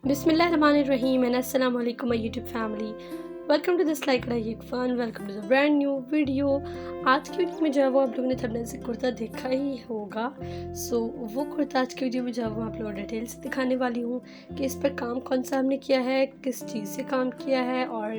बिस्मिल्लाहिर्रहमानिर्रहीम एंड अस्सलाम वालेकुम my YouTube family. Welcome to this like एक fun, welcome to the brand new video. आज की वीडियो में जो है वो आप लोगों ने थंबनेल से कुर्ता देखा ही होगा। वो कुर्ता आज की वीडियो में जो है वो आप लोगों को डिटेल से दिखाने वाली हूँ कि इस पर काम कौन सा हमने किया है, किस चीज़ से काम किया है और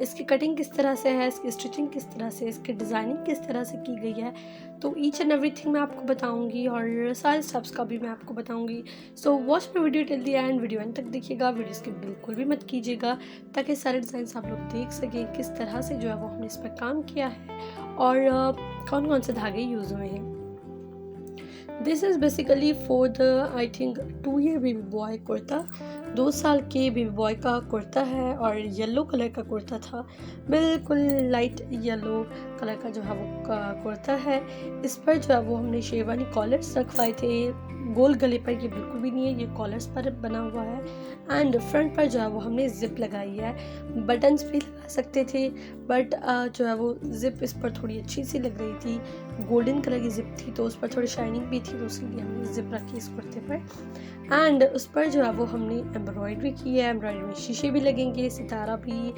इसकी कटिंग किस तरह से है, इसकी स्टिचिंग किस तरह से, इसकी डिज़ाइनिंग किस तरह से की गई है। तो ईच एंड एवरीथिंग मैं आपको बताऊँगी और सारे स्टेप्स का भी मैं आपको बताऊँगी। So watch my video till the end, video and तक देखिएगा, वीडियो स्किप बिल्कुल भी मत कीजिएगा ताकि सारे डिज़ाइंस आप लोग देख सकें किस तरह से जो है वो हमने इस पर काम किया है और कौन कौन से धागे यूज़ हुए हैं। This is basically for the I think 2 year baby boy kurta. 2 साल के बेबी बॉय का कुर्ता है और येलो कलर का कुर्ता था, बिल्कुल लाइट येलो कलर का जो है वो कुर्ता है। इस पर जो है वो हमने शेरवानी कॉलर्स रखवाए थे, गोल गले पर ये बिल्कुल भी नहीं है, ये कॉलर्स पर बना हुआ है। एंड फ्रंट पर जो है वो हमने जिप लगाई है। बटन्स भी लगा सकते थे बट जो है वो जिप इस पर थोड़ी अच्छी सी लग रही थी, गोल्डन कलर की जिप थी तो उस पर थोड़ी शाइनिंग भी थी, तो उसके लिए हमने जिप रखी इस कुर्ते पर। एंड उस पर जो है वो हमने एम्ब्रॉयडरी की है। एम्ब्रॉयडरी में शीशे भी लगेंगे, सितारा भी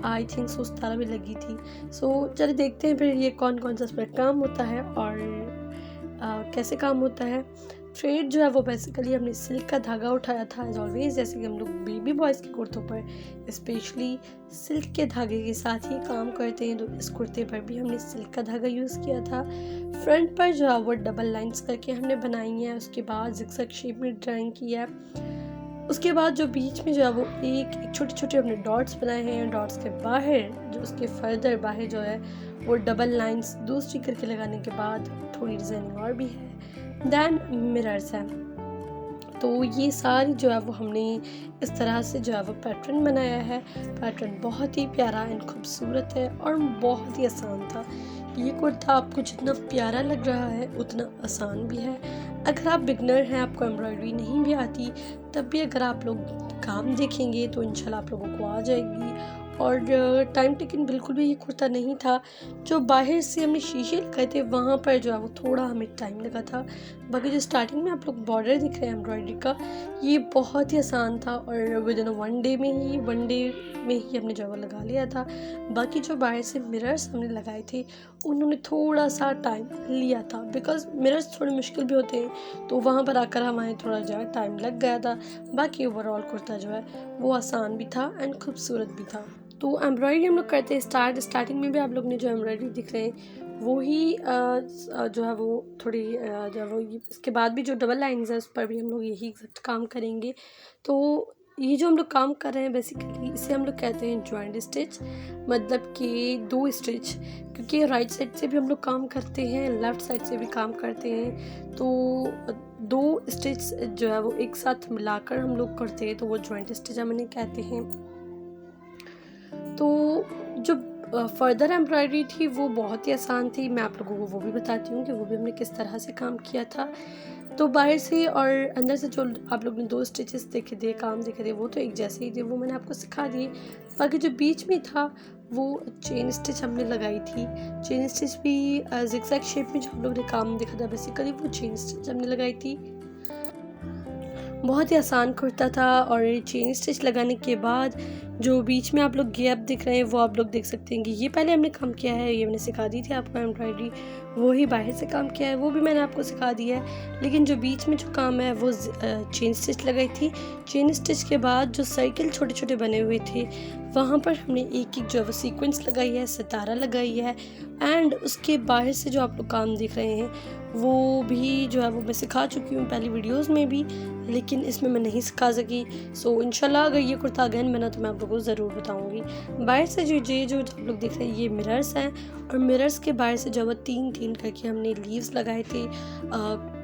आई थिंक सितारा भी लगी थी। चलिए देखते हैं फिर ये कौन कौन सा इस पर काम होता है और कैसे काम होता है। थ्रेड जो है वो बेसिकली हमने सिल्क का धागा उठाया था एज ऑलवेज, जैसे कि हम लोग बेबी बॉयज़ के कुर्तों पर स्पेशली सिल्क के धागे के साथ ही काम करते हैं, तो इस कुर्ते पर भी हमने सिल्क का धागा यूज़ किया था। फ्रंट पर जो है वो डबल लाइंस करके हमने बनाई है, उसके बाद जिगजैग शेप में ड्राइंग की है। उसके बाद जो बीच में जो है वो एक छोटे छोटे हमने डॉट्स बनाए हैं। डॉट्स के बाहर जो उसके फर्दर बाहर जो है वो डबल लाइंस दूसरी करके लगाने के बाद थोड़ी डिज़ाइनिंग और भी है। देन मिरर्स है। तो ये सारी जो है वो हमने इस तरह से जो है वो पैटर्न बनाया है। पैटर्न बहुत ही प्यारा एंड खूबसूरत है और बहुत ही आसान था। ये कुर्ता आपको जितना प्यारा लग रहा है उतना आसान भी है। अगर आप बिगनर हैं, आपको एम्ब्रॉयडरी नहीं भी आती, तब भी अगर आप लोग काम देखेंगे तो इंशाल्लाह आप लोगों को आ जाएगी। और टाइम टेकन बिल्कुल भी ये कुर्ता नहीं था। जो बाहर से हमने शीशे लगाए थे वहाँ पर जो है वो थोड़ा हमें टाइम लगा था। बाकी जो स्टार्टिंग में आप लोग बॉर्डर दिख रहे हैं एम्ब्रॉयडरी का, ये बहुत ही आसान था और विद इन वन डे में ही हमने जो है वो लगा लिया था। बाकी जो बाहर से मिरर्स हमने लगाए थे उन्होंने थोड़ा सा टाइम लिया था, बिकॉज मिरर्स थोड़े मुश्किल भी होते हैं, तो वहाँ पर आकर हमारे थोड़ा जो है टाइम लग गया था। बाकी ओवरऑल कुर्ता जो है वो आसान भी था एंड खूबसूरत भी था। तो एम्ब्रॉयडरी हम लोग करते हैं स्टार्टिंग में भी आप लोग ने जो एम्ब्रॉयडरी दिख रहे हैं वो ही जो है वो थोड़ी जो है वो इसके बाद भी जो डबल लाइंस है उस पर भी हम लोग यही एग्जैक्ट काम करेंगे। तो ये जो हम लोग काम कर रहे हैं बेसिकली इसे हम लोग कहते हैं जॉइंट स्टिच, मतलब कि 2 स्टिच, क्योंकि राइट साइड से भी हम लोग काम करते हैं, लेफ़्ट साइड से भी काम करते हैं। तो 2 स्टिच जो है वो एक साथ मिलाकर हम लोग करते हैं तो वो जॉइंट स्टिच हम इन्हें कहते हैं। तो जो फर्दर एम्ब्रॉयडरी थी वो बहुत ही आसान थी, मैं आप लोगों को वो भी बताती हूँ कि वो भी हमने किस तरह से काम किया था। तो बाहर से और अंदर से जो आप लोग ने 2 स्टिचेस काम देखे थे वो तो एक जैसे ही थे, वो मैंने आपको सिखा दिए। बाकी जो बीच में था वो चेन स्टिच हमने लगाई थी। चेन स्टिच भी जिगजैग शेप में जो हम लोग ने काम देखा था बेसिकली वो चेन स्टिच हमने लगाई थी। बहुत ही आसान कुर्ता था और चेन स्टिच लगाने के बाद जो बीच में आप लोग गैप दिख रहे हैं वो आप लोग देख सकते हैं कि ये पहले हमने काम किया है, ये मैंने सिखा दी थी आपको एम्ब्रॉयडरी, वो ही बाहर से काम किया है वो भी मैंने आपको सिखा दिया है। लेकिन जो बीच में जो काम है वो चेन स्टिच लगाई थी। चेन स्टिच के बाद जो सर्किल छोटे छोटे बने हुए थे वहाँ पर हमने एक एक जो है वो सीक्वेंस लगाई है, सितारा लगाई है। एंड उसके बाहर से जो आप लोग काम देख रहे हैं वो भी जो है वो मैं सिखा चुकी हूँ पहली वीडियोस में भी, लेकिन इसमें मैं नहीं सिखा सकी। इंशाल्लाह अगर ये कुर्ता अगेन बना तो मैं आप लोगों को ज़रूर बताऊँगी। बाहर से जो आप लोग देख रहे हैं ये मिरर्स हैं और मिरर्स के बाहर से जो वो 3-3 करके हमने लीव्स लगाए थे।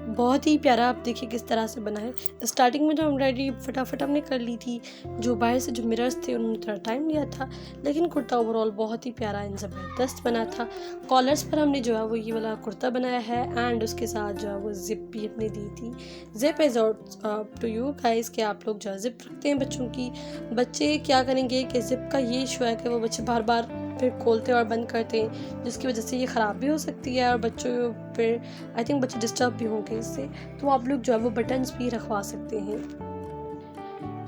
बहुत ही प्यारा, आप देखिए किस तरह से बना है। स्टार्टिंग में जो एम्ब्रॉयडरी फटाफट हमने कर ली थी, जो बाहर से जो मिरर्स थे उन्होंने थोड़ा टाइम लिया था, लेकिन कुर्ता ओवरऑल बहुत ही प्यारा एंड ज़बरदस्त बना था। कॉलर्स पर हमने जो है वो ये वाला कुर्ता बनाया है एंड उसके साथ जो है वो जिप भी अपने दी थी। जिप इज़ टू यू गाइस कि आप लोग जो है जिप रखते हैं बच्चों की, बच्चे क्या करेंगे कि जिप का ये इशू है कि वो बच्चे बार बार फिर खोलते और बंद करते हैं, जिसकी वजह से ये ख़राब भी हो सकती है और बच्चों फिर आई थिंक बच्चे डिस्टर्ब भी होंगे इससे। तो आप लोग जो है वो बटन्स भी रखवा सकते हैं।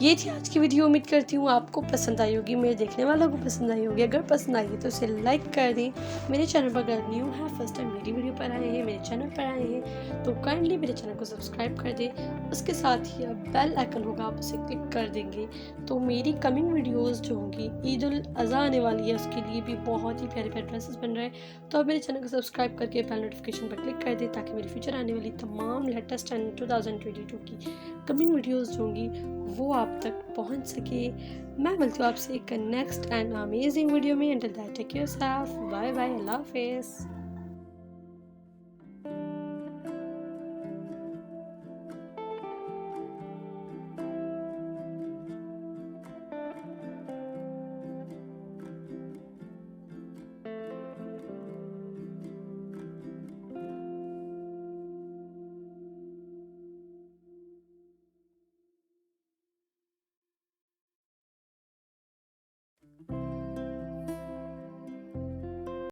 ये थी आज की वीडियो। उम्मीद करती हूँ आपको पसंद आई होगी, मेरे देखने वालों को पसंद आई होगी। अगर पसंद आई है तो उसे लाइक कर दें। मेरे चैनल पर अगर न्यू है, फर्स्ट टाइम मेरी वीडियो पर आए हैं, मेरे चैनल पर आए हैं, तो काइंडली मेरे चैनल को सब्सक्राइब कर दें। उसके साथ ही अब बेल आइकन होगा, आप उसे क्लिक कर देंगे तो मेरी कमिंग वीडियोज़ जो होंगी, ईद उल अज़हा आने वाली है, उसके लिए भी बहुत ही प्यारे प्यारे ड्रेसेस बन रहे हैं। तो आप मेरे चैनल को सब्सक्राइब करके बेल नोटिफिकेशन पर क्लिक कर दें ताकि मेरी फ्यूचर आने वाली तमाम लेटेस्ट एंड 2022 की कमिंग वीडियोज़ जो होंगी वो आप तक पहुंच सके। मैं मिलती हूँ आपसे एक नेक्स्ट एंड अमेजिंग वीडियो में। Until that take care yourself, bye bye, अल्लाह हाफिज़।